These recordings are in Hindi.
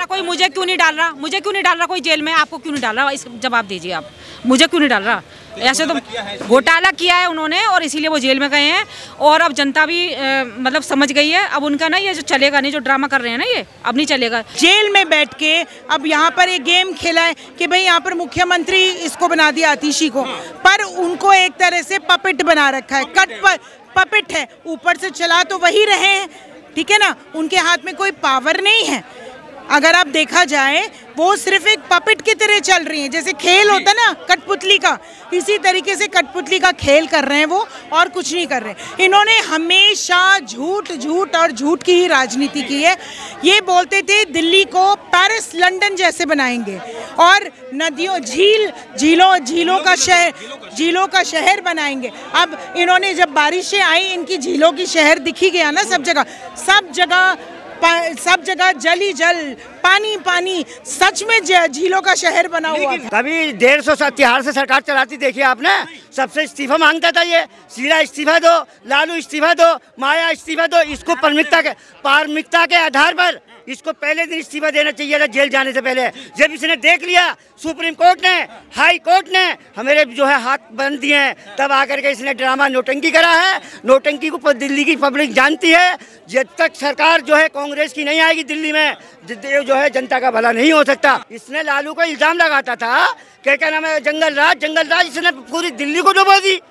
कोई मुझे क्यों नहीं डाल रहा, मुझे क्यों नहीं डाल रहा कोई जेल में, आपको क्यों नहीं डाल रहा, इस जवाब दीजिए आप, मुझे क्यों नहीं डाल रहा। ऐसे तो घोटाला किया है उन्होंने और इसीलिए वो जेल में गए हैं। और अब जनता भी मतलब समझ गई है, अब उनका ना ये जो चलेगा नहीं, जो ड्रामा कर रहे हैं ना ये अब नहीं चलेगा। जेल में बैठ के अब यहाँ पर एक गेम खेला है कि भाई यहाँ पर मुख्यमंत्री इसको बना दिया आतिशी को, पर उनको एक तरह से पपेट बना रखा है, पपेट है, ऊपर से चला तो वही रहे हैं, ठीक है ना, उनके हाथ में कोई पावर नहीं है। अगर आप देखा जाए वो सिर्फ एक पपेट की तरह चल रही हैं, जैसे खेल होता ना कठपुतली का, इसी तरीके से कठपुतली का खेल कर रहे हैं वो, और कुछ नहीं कर रहे। इन्होंने हमेशा झूठ झूठ और झूठ की ही राजनीति की है। ये बोलते थे दिल्ली को पेरिस लंदन जैसे बनाएंगे और नदियों झीलों का शहर बनाएंगे। अब इन्होंने जब बारिशें आई, इनकी झीलों की शहर दिखी गया ना, सब जगह जल ही जल, पानी पानी, सच में झीलों का शहर बना हुआ था। कभी 150 तिहाड़ से सरकार चलाती देखिए आपने, सबसे इस्तीफा मांगता था ये, सीधा इस्तीफा दो, लालू इस्तीफा दो, माया इस्तीफा दो। इसको प्राथमिकता के आधार पर इसको पहले दिन इस्तीफा देना चाहिए था जेल जाने से पहले। जब इसने देख लिया सुप्रीम कोर्ट ने, हाई कोर्ट ने हमारे जो है हाथ बंद दिए हैं, तब आकर के इसने ड्रामा नोटंकी करा है। नोटंकी को दिल्ली की पब्लिक जानती है। जब तक सरकार जो है कांग्रेस की नहीं आएगी दिल्ली में, जो है जनता का भला नहीं हो सकता। इसने लालू को इल्जाम लगाता था क्या नाम है, जंगल राज, इसने पूरी दिल्ली को डुबो दी।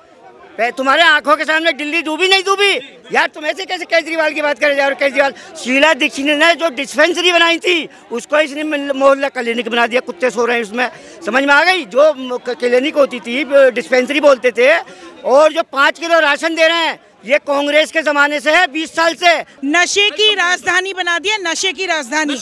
तुम्हारे आंखों के सामने दिल्ली डूबी नहीं डूबी यार, तुम ऐसे कैसे केजरीवाल की बात करे। और केजरीवाल, शीला दीक्षित ने जो डिस्पेंसरी बनाई थी उसको इसने मोहल्ला क्लिनिक बना दिया, कुत्ते सो रहे हैं उसमें। समझ में आ गई, जो क्लिनिक होती थी डिस्पेंसरी बोलते थे, और जो 5 किलो राशन दे रहे हैं ये कांग्रेस के जमाने से है, 20 साल से। नशे की राजधानी बना दिया, नशे की राजधानी।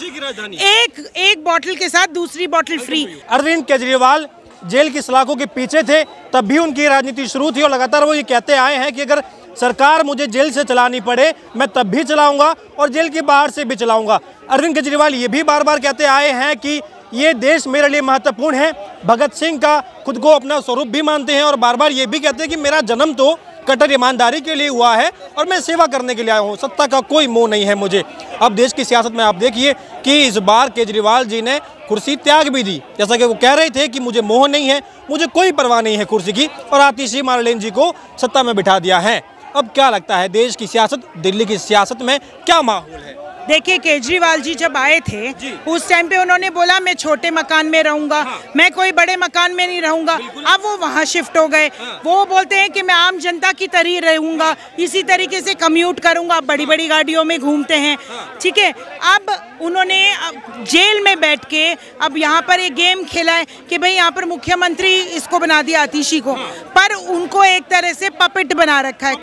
एक बोतल के साथ दूसरी बोतल फ्री। अरविंद केजरीवाल जेल की सलाखों के पीछे थे, तब भी उनकी राजनीति शुरू थी और लगातार वो ये कहते आए हैं कि अगर सरकार मुझे जेल से चलानी पड़े मैं तब भी चलाऊंगा और जेल के बाहर से भी चलाऊंगा। अरविंद केजरीवाल ये भी बार बार कहते आए हैं कि ये देश मेरे लिए महत्वपूर्ण है। भगत सिंह का खुद को अपना स्वरूप भी मानते हैं और बार बार ये भी कहते हैं कि मेरा जन्म तो कट्टर ईमानदारी के लिए हुआ है और मैं सेवा करने के लिए आया हूँ, सत्ता का कोई मोह नहीं है मुझे। अब देश की सियासत में आप देखिए कि इस बार केजरीवाल जी ने कुर्सी त्याग भी दी, जैसा कि वो कह रहे थे कि मुझे मोह नहीं है, मुझे कोई परवाह नहीं है कुर्सी की, और आतिशी मारलेन जी को सत्ता में बिठा दिया है। अब क्या लगता है देश की सियासत, दिल्ली की सियासत में क्या माहौल है? देखिए, केजरीवाल जी जब आए थे उस टाइम पे उन्होंने बोला मैं छोटे मकान में रहूंगा, मैं कोई बड़े मकान में नहीं रहूंगा। अब वो वहाँ शिफ्ट हो गए, वो बोलते हैं कि मैं आम जनता की तरह रहूंगा, इसी तरीके से कम्यूट करूंगा, बड़ी बड़ी गाड़ियों में घूमते हैं, ठीक है। अब उन्होंने जेल में बैठ के अब यहाँ पर एक गेम खेला है कि भाई यहाँ पर मुख्यमंत्री इसको बना दिया आतिशी को, पर उनको एक तरह से पपेट बना रखा है,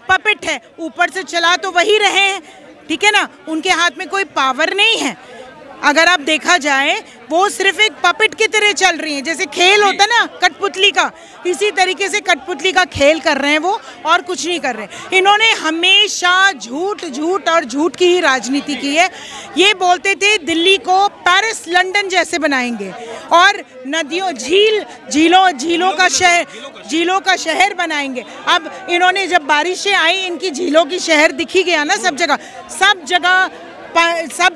पपेट है, ऊपर से चला तो वही रहे हैं, ठीक है ना, उनके हाथ में कोई पावर नहीं है। अगर आप देखा जाए वो सिर्फ एक पपेट की तरह चल रही हैं, जैसे खेल होता ना कठपुतली का, इसी तरीके से कठपुतली का खेल कर रहे हैं वो, और कुछ नहीं कर रहे। इन्होंने हमेशा झूठ झूठ और झूठ की ही राजनीति की है। ये बोलते थे दिल्ली को पेरिस लंदन जैसे बनाएंगे और नदियों झीलों का शहर बनाएंगे। अब इन्होंने जब बारिशें आई, इनकी झीलों की शहर दिखी गया ना, सब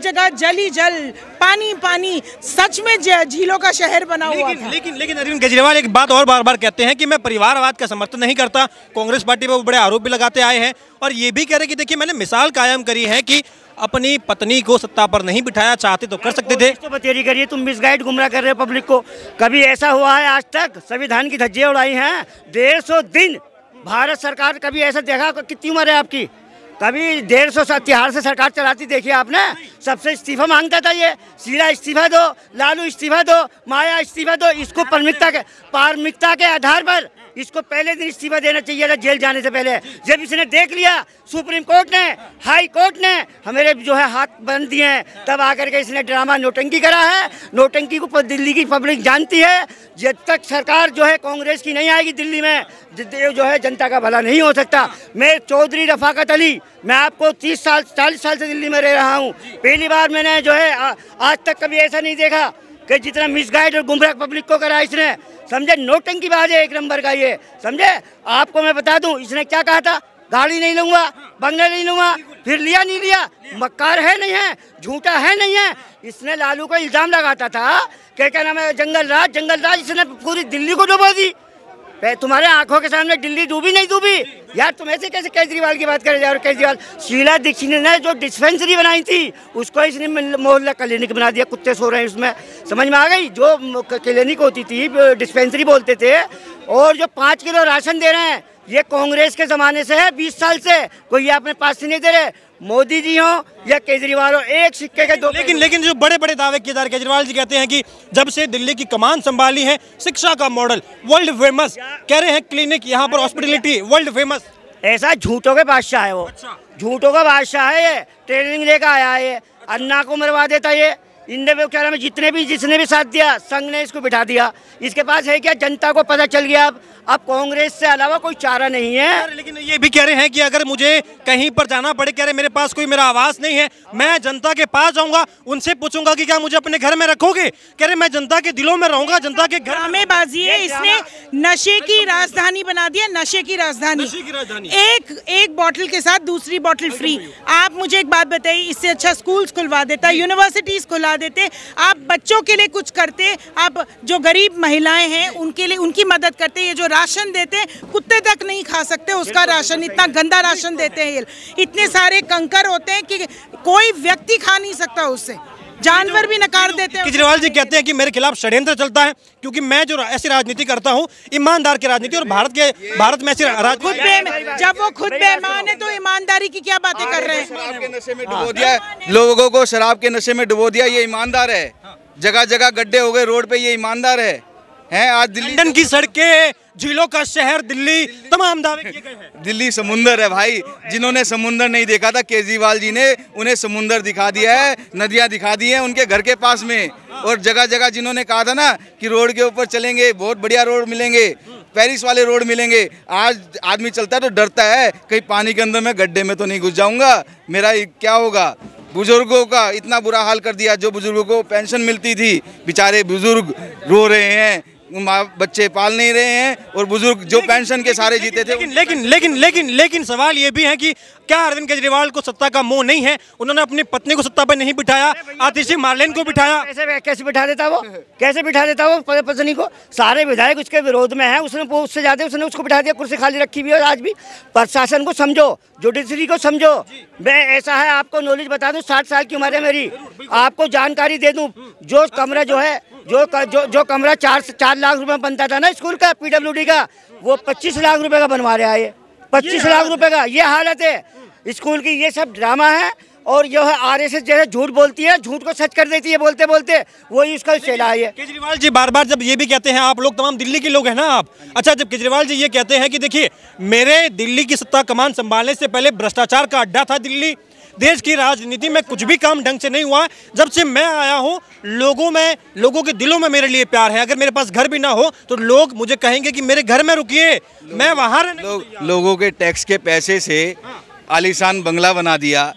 जगह जल ही जल, पानी पानी, सच में झीलों का शहर बना हुआ था। लेकिन अरविंद केजरीवाल एक बात और बार बार कहते हैं कि मैं परिवारवाद का समर्थन नहीं करता। कांग्रेस पार्टी पर वो बड़े आरोप भी लगाते आए हैं और ये भी कह रहे हैं कि देखिए मैंने मिसाल कायम करी है कि अपनी पत्नी को सत्ता पर नहीं बिठाया, चाहते तो कर सकते थे। तो बतेरी करिए, तुम मिसगाइड गुमराह कर रहे हो पब्लिक को। कभी ऐसा हुआ है आज तक? संविधान की धज्जियां उड़ाई हैं 150 दिन। भारत सरकार कभी ऐसा देखा? कितनी उम्र है आपकी? कभी 150 तिहाड़ से सरकार चलाती देखिए आपने, सबसे इस्तीफा मांगता था ये, सीधा इस्तीफा दो, लालू इस्तीफा दो, माया इस्तीफा दो। इसको प्राथमिकता के आधार पर इसको पहले दिन इस्तीफा देना चाहिए था जेल जाने से पहले। जब इसने देख लिया सुप्रीम कोर्ट ने, हाई कोर्ट ने हमारे जो है हाथ बंद दिए हैं, तब आकर के इसने ड्रामा नोटंकी करा है। नोटंकी को दिल्ली की पब्लिक जानती है। जब तक सरकार जो है कांग्रेस की नहीं आएगी दिल्ली में, जो है जनता का भला नहीं हो सकता। मैं चौधरी रफाकत अली, मैं आपको 30 साल 40 साल से दिल्ली में रह रहा हूँ। पहली बार मैंने जो है आज तक कभी ऐसा नहीं देखा कि जितना मिसगाइड और गुमराह पब्लिक को करा इसने, समझे। नोटंकी बाज है एक नंबर का ये, समझे। आपको मैं बता दूं इसने क्या कहा था, गाड़ी नहीं लूंगा, बंगला नहीं लूंगा, फिर लिया नहीं लिया, मक्कार है नहीं है, झूठा है नहीं है। इसने लालू को इल्जाम लगाता था क्या नाम है, जंगल राज, इसने पूरी दिल्ली को डुबो दी। तुम्हारे आंखों के सामने दिल्ली डूबी नहीं डूबी यार। तुम ऐसे कैसे केजरीवाल की बात कर रहे हो? केजरीवाल, शीला दीक्षित ने जो डिस्पेंसरी बनाई थी उसको इसने मोहल्ला क्लिनिक बना दिया, कुत्ते सो रहे हैं उसमें। समझ में आ गई? जो क्लिनिक होती थी डिस्पेंसरी बोलते थे, और जो 5 किलो राशन दे रहे हैं ये कांग्रेस के जमाने से है, 20 साल से। कोई ये अपने पास से नहीं दे रहे, मोदी जी हो या केजरीवाल हो, एक सिक्के के दो। लेकिन जो बड़े बड़े दावे किए जा रहे, केजरीवाल जी कहते हैं कि जब से दिल्ली की कमान संभाली है, शिक्षा का मॉडल वर्ल्ड फेमस, कह रहे हैं क्लिनिक यहाँ पर हॉस्पिटलिटी वर्ल्ड फेमस। ऐसा झूठों के बादशाह है वो। अच्छा। झूठों का बादशाह है ये, ट्रेनिंग लेकर आया है ये, अन्ना को मरवा देता ये। इंडिया में जिसने भी साथ दिया, संघ ने इसको बिठा दिया। इसके पास है क्या? जनता को पता चल गया अब कांग्रेस से अलावा कोई चारा नहीं है। लेकिन ये भी कह रहे हैं कि अगर मुझे कहीं पर जाना पड़े, कह रहे मेरे पास कोई मेरा आवास नहीं है, मैं जनता के पास जाऊंगा, उनसे पूछूंगा कि क्या मुझे अपने घर में रखोगे। कह रहे मैं जनता के दिलों में रहूंगा, जनता के घर में। बाजी है, इसने नशे की राजधानी बना दिया, नशे की राजधानी। एक बोतल के साथ दूसरी बोतल फ्री। आप मुझे एक बात बताइए, इससे अच्छा स्कूल खुलवा देता, यूनिवर्सिटीज खुला देते, आप बच्चों के लिए कुछ करते, आप जो गरीब महिलाएं हैं उनके लिए उनकी मदद करते। ये जो राशन देते हैं, कुत्ते तक नहीं खा सकते उसका राशन, इतना गंदा राशन देते हैं। इतने सारे कंकर होते हैं कि कोई व्यक्ति खा नहीं सकता उससे, जानवर भी नकार देते हैं। केजरीवाल जी कहते हैं कि मेरे खिलाफ षड्यंत्र चलता है क्योंकि मैं जो ऐसी राजनीति करता हूं, ईमानदार की राजनीति, और भारत में ऐसी राजनीति। जब वो खुद बेईमान है तो ईमानदारी की क्या बातें कर रहे हैं? शराब के नशे में डुबो दिया लोगों को, शराब के नशे में डुबो दिया, ये ईमानदार है। जगह जगह गड्ढे हो गए रोड पे, ये ईमानदार है। आज दिल्ली की सड़कें, झीलों का शहर दिल्ली, तमाम दावे किए गए हैं। दिल्ली समुंदर है भाई। जिन्होंने समुंदर नहीं देखा था, केजरीवाल जी ने उन्हें समुंदर दिखा दिया है, नदियां दिखा दी हैं उनके घर के पास में। और जगह जगह जिन्होंने कहा था ना कि रोड के ऊपर चलेंगे, बहुत बढ़िया रोड मिलेंगे, पेरिस वाले रोड मिलेंगे, आज आदमी चलता है तो डरता है, कहीं पानी के अंदर में गड्ढे में तो नहीं घुस जाऊंगा, मेरा क्या होगा। बुजुर्गों का इतना बुरा हाल कर दिया, जो बुजुर्गों को पेंशन मिलती थी, बेचारे बुजुर्ग रो रहे हैं, बच्चे पाल नहीं रहे हैं, और बुजुर्ग जो पेंशन के सारे जीते थे। लेकिन सवाल ये भी है कि क्या अरविंद केजरीवाल को सत्ता का मोह नहीं है? उन्होंने अपनी पत्नी को सत्ता पर नहीं बिठाया, आतिशी मार्लेन को बिठाया। कैसे बिठा देता वो? कैसे बिठा देता वो पत्नी को? सारे विधायक उसके विरोध में हैं, उससे ज्यादा उसने उसको बिठा दिया, कुर्सी खाली रखी हुई है। आज भी प्रशासन को समझो, जुडिशरी को समझो। मैं ऐसा है, आपको नॉलेज बता दूं, 60 साल की उम्र है मेरी, आपको जानकारी दे दूं। जो कमरा जो है, जो कमरा 4 लाख रुपए बनता था ना स्कूल का, PWD का, वो 25 लाख रुपए का बनवा रहा है। 25 लाख रुपए का ये हालत है स्कूल की। ये सब ड्रामा है, और जो है RSS जैसे झूठ बोलती है, झूठ को सच कर देती है बोलते बोलते, वही उसका चेला है। केजरीवाल जी बार बार जब ये भी कहते हैं, आप लोग तमाम दिल्ली के लोग हैं ना आप, अच्छा, जब केजरीवाल जी ये कहते हैं कि देखिए मेरे दिल्ली की सत्ता कमान संभालने से पहले भ्रष्टाचार का अड्डा था दिल्ली, देश की राजनीति में कुछ भी काम ढंग से नहीं हुआ, जब से मैं आया हूँ लोगों के दिलों में मेरे लिए प्यार है। अगर मेरे पास घर भी ना हो तो लोग मुझे कहेंगे कि मेरे घर में रुकिए, मैं वहाँ लोगों के टैक्स के पैसे से आलीशान बंगला बना दिया,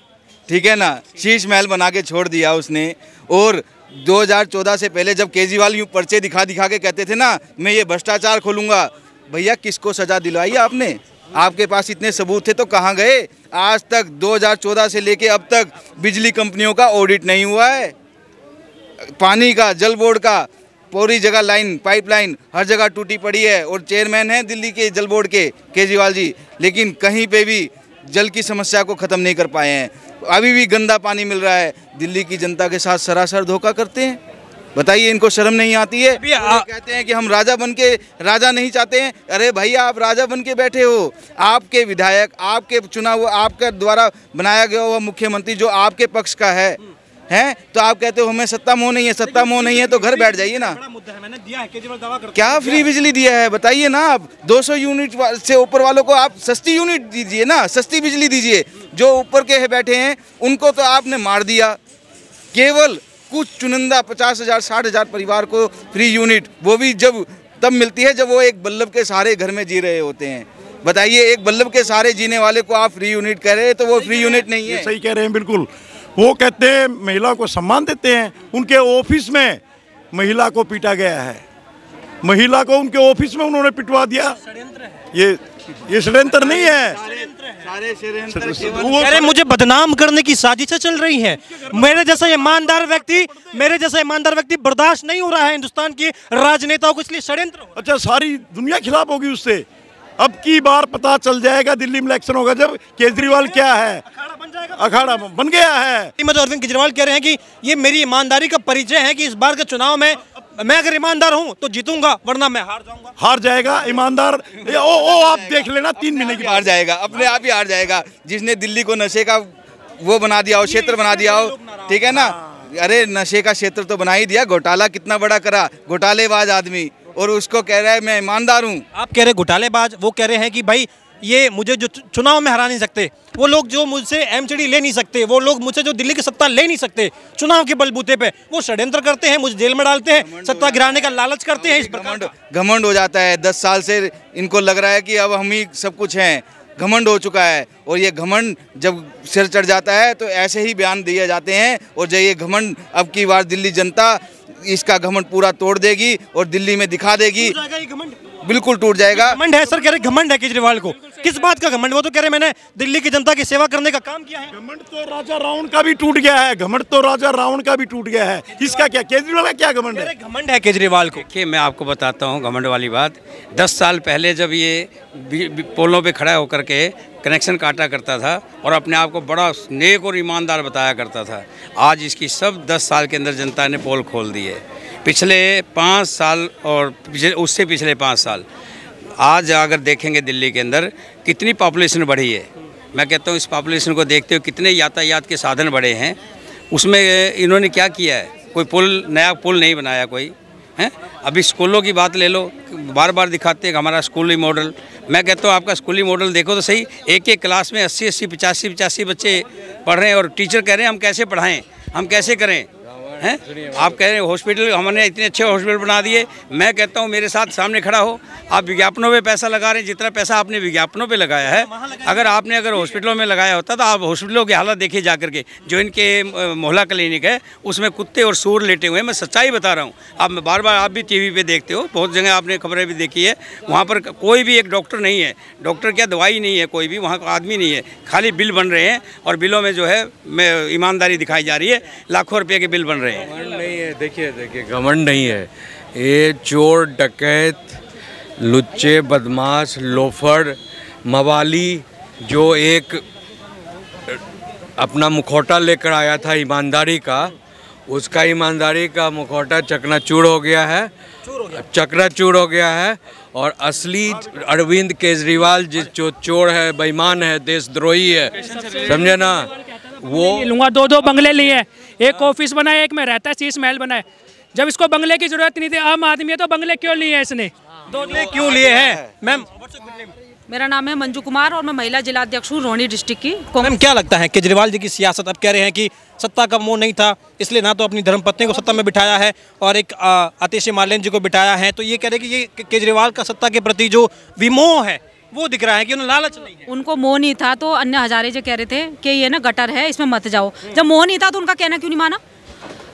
ठीक है ना, शीश महल बना के छोड़ दिया उसने। और 2014 से पहले जब केजरीवाल यूँ पर्चे दिखा के कहते थे ना, मैं ये भ्रष्टाचार खोलूंगा, भैया किसको सजा दिलवाई आपने? आपके पास इतने सबूत थे तो कहाँ गए? आज तक 2014 से लेके अब तक बिजली कंपनियों का ऑडिट नहीं हुआ है, पानी का, जल बोर्ड का, पूरी जगह लाइन, पाइपलाइन हर जगह टूटी पड़ी है। और चेयरमैन हैं दिल्ली के जल बोर्ड के केजरीवाल जी, लेकिन कहीं पे भी जल की समस्या को ख़त्म नहीं कर पाए हैं। अभी भी गंदा पानी मिल रहा है। दिल्ली की जनता के साथ सरासर धोखा करते हैं। बताइए, इनको शर्म नहीं आती है? कहते हैं कि हम राजा बन के, राजा नहीं चाहते हैं। अरे भैया, आप राजा बन के बैठे हो, आपके विधायक, आपके चुनाव, आपके द्वारा बनाया गया हुआ मुख्यमंत्री जो आपके पक्ष का है, तो आप कहते हो हमें सत्ता मोह नहीं है। सत्ता मोह नहीं है तो घर बैठ जाइए ना। क्या फ्री बिजली दिया है बताइए ना आप? 200 यूनिट से ऊपर वालों को आप सस्ती यूनिट दीजिए ना, सस्ती बिजली दीजिए। जो ऊपर के बैठे हैं उनको तो आपने मार दिया। केवल कुछ चुनिंदा 50,000 60,000 परिवार को फ्री यूनिट, वो भी तब मिलती है जब वो एक बल्लभ के सहारे घर में जी रहे होते हैं। बताइए, एक बल्लभ के सहारे जीने वाले को आप फ्री यूनिट कह रहे हैं, तो वो फ्री यूनिट नहीं है। सही कह रहे हैं, बिल्कुल। वो कहते हैं महिला को सम्मान देते हैं, उनके ऑफिस में महिला को पीटा गया है, महिला को उनके ऑफिस में उन्होंने पिटवा दिया। ये ये षड्यंत्र नहीं है। सारे षड्यंत्र कह रहे मुझे बदनाम करने की साजिशें चल रही हैं। मेरे जैसा ईमानदार व्यक्ति बर्दाश्त नहीं हो रहा है हिंदुस्तान के राजनेताओं को, इसलिए षड्यंत्र। अच्छा, सारी दुनिया खिलाफ होगी उससे। अब की बार पता चल जाएगा, दिल्ली में इलेक्शन होगा जब, केजरीवाल क्या है, अखाड़ा बन गया है। अरविंद केजरीवाल कह रहे हैं कि ये मेरी ईमानदारी का परिचय है कि इस बार के चुनाव में मैं अगर ईमानदार हूं तो जीतूंगा, वरना मैं हार जाऊंगा। हार जाएगा ईमानदार। ओ आप देख लेना, 3 महीने की हार जाएगा, अपने आप ही हार जाएगा। जिसने दिल्ली को नशे का वो बना दिया हो, क्षेत्र बना दिया हो, ठीक है ना। अरे नशे का क्षेत्र तो बना ही दिया, घोटाला कितना बड़ा करा, घोटालेबाज आदमी, और उसको कह रहा है मैं ईमानदार हूँ। आप कह रहे घोटालेबाज, वो कह रहे हैं कि भाई ये मुझे जो चुनाव में हरा नहीं सकते, वो लोग जो मुझसे एमसीडी ले नहीं सकते, वो लोग मुझसे जो दिल्ली की सत्ता ले नहीं सकते चुनाव के बलबूते पे, वो षड्यंत्र करते हैं, मुझे जेल में डालते हैं, सत्ता गिराने का लालच करते हैं। इस प्रकार घमंड हो जाता है। 10 साल से इनको लग रहा है कि अब हम ही सब कुछ हैं, घमंड हो चुका है। और ये घमंड जब सिर चढ़ जाता है तो ऐसे ही बयान दिए जाते हैं, और जब ये घमंड अब की बार दिल्ली जनता इसका घमंड पूरा तोड़ देगी और दिल्ली में दिखा देगी। बिल्कुल टूट जाएगा। घमंड है सर, कह रहे घमंड है केजरीवाल को। किस बात का घमंड? वो तो कह रहे मैंने दिल्ली की जनता की सेवा करने का काम किया है। घमंड तो राजा रावण का भी टूट गया है, घमंड तो राजा रावण का भी टूट गया है। इसका क्या, केजरीवाल का क्या घमंड है? घमंड है केजरीवाल को। देखिए, मैं आपको बताता हूँ घमंड वाली बात। 10 साल पहले जब ये पोलों पे खड़ा होकर के कनेक्शन काटा करता था और अपने आप को बड़ा नेक और ईमानदार बताया करता था, आज इसकी सब 10 साल के अंदर जनता ने पोल खोल दी है। पिछले 5 साल और उससे पिछले 5 साल, आज अगर देखेंगे दिल्ली के अंदर कितनी पॉपुलेशन बढ़ी है। मैं कहता हूँ इस पॉपुलेशन को देखते हुए कितने यातायात के साधन बढ़े हैं। उसमें इन्होंने क्या किया है? कोई नया पुल नहीं बनाया कोई है। अभी स्कूलों की बात ले लो, बार बार दिखाते हैं हमारा स्कूली मॉडल। मैं कहता हूँ आपका स्कूली मॉडल देखो तो सही, एक क्लास में 80-80, 85-85 बच्चे पढ़ रहे हैं और टीचर कह रहे हैं हम कैसे पढ़ाएं, हम कैसे करें हैं। आप कह रहे हैं हॉस्पिटल, हमने इतने अच्छे हॉस्पिटल बना दिए। मैं कहता हूँ मेरे साथ सामने खड़ा हो, आप विज्ञापनों पे पैसा लगा रहे हैं, जितना पैसा आपने विज्ञापनों पे लगाया है, अगर आपने हॉस्पिटलों में लगाया होता तो आप हॉस्पिटलों की हालत देखिए जा करके। जो इनके मोहल्ला क्लिनिक है उसमें कुत्ते और सूर लेटे हुए हैं। मैं सच्चाई बता रहा हूँ। आप बार बार आप भी टीवी पे देखते हो, बहुत जगह आपने खबरें भी देखी है। वहाँ पर कोई भी एक डॉक्टर नहीं है, डॉक्टर क्या दवाई नहीं है, कोई भी वहाँ का आदमी नहीं है, खाली बिल बन रहे हैं और बिलों में जो है ईमानदारी दिखाई जा रही है। लाखों रुपये के बिल बन रहे हैं। घमंड नहीं है, देखिए घमंड नहीं है। ये चोर, डकैत, लुच्चे, बदमाश, लोफर, मवाली जो एक अपना मुखौटा लेकर आया था ईमानदारी का, उसका ईमानदारी का मुखौटा चकनाचूर हो गया है, चकनाचूर हो गया है। और असली अरविंद केजरीवाल जो चोर है, बेईमान है, देशद्रोही है, समझे ना। वो लूंगा 2 बंगले लिए, एक ऑफिस बनाया, एक में रहता है, शीश महल बनाए। जब इसको बंगले की जरूरत नहीं थी, आम आदमी है, तो बंगले क्यों लिए हैं इसने? 2 क्यों लिए हैं? मैम, मेरा नाम है मंजू कुमार और मैं महिला जिला अध्यक्ष हूँ रोहनी डिस्ट्रिक्ट की। मैम, क्या लगता है केजरीवाल जी की सियासत? अब कह रहे हैं कि सत्ता का मोह नहीं था, इसलिए ना तो अपनी धर्मपत्नी को सत्ता में बिठाया है और एक आतिशी मार्लेन जी को बिठाया है, तो ये कह रहे हैं कि ये केजरीवाल का सत्ता के प्रति जो विमोह है वो दिख रहा है कि उन्हें लालच नहीं है। उनको मोह नहीं था तो अन्य हजारे जो कह रहे थे कि ये ना गटर है, इसमें मत जाओ। जब मोह नहीं था तो उनका कहना क्यों नहीं माना?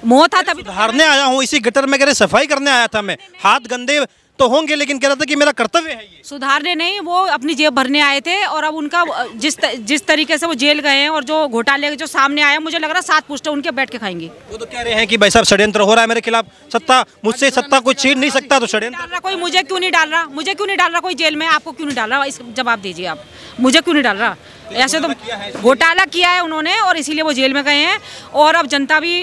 मोह था तभी सुधारने आया हूँ, इसी गटर में कह रहे सफाई करने आया था मैं। हाथ गंदे तो होंगे लेकिन कह रहा था कि मेरा कर्तव्य है ये। सुधारने नहीं, वो अपनी जेब भरने आए थे। और अब उनका जिस तरीके से वो जेल गए हैं और जो घोटाले जो सामने आया, मुझे लग रहा है 7 पुश्ते उनके बैठ के खाएंगे। वो तो कह रहे हैं कि भाई साहब षड्यंत्र हो रहा है मेरे खिलाफ, सत्ता मुझसे सत्ता कोई छीन नहीं सकता, तो षड्यंत्र कोई मुझे क्यों नहीं डाल रहा, मुझे क्यों नहीं डाल रहा कोई जेल में, आपको क्यों नहीं डाल रहा? इस जवाब दीजिए आप, मुझे क्यों नहीं डाल रहा? ऐसे तो घोटाला किया है उन्होंने और इसीलिए वो जेल में गए हैं। और अब जनता भी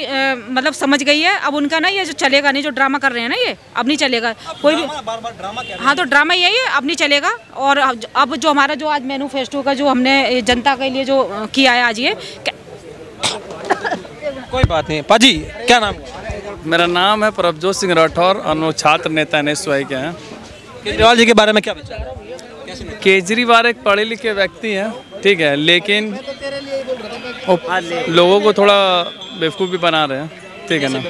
मतलब समझ गई है। अब उनका ना ये जो चलेगा नहीं, जो ड्रामा कर रहे हैं ना, ये अब नहीं चलेगा कोई भी। हाँ, तो ड्रामा यही है, अब नहीं चलेगा। और अब जो हमारा जो आज मैनिफेस्टो का जो हमने जनता के लिए जो किया है आज, ये कोई बात नहीं। पाजी, क्या नाम? मेरा नाम है प्रभजोत सिंह राठौर और छात्र नेता NSY के हैं। केजरीवाल जी के बारे में क्या विचार? केजरीवाल एक पढ़े लिखे व्यक्ति हैं, ठीक है, लेकिन लोगों को थोड़ा बेवकूफ़ भी बना रहे हैं, ठीक है ना।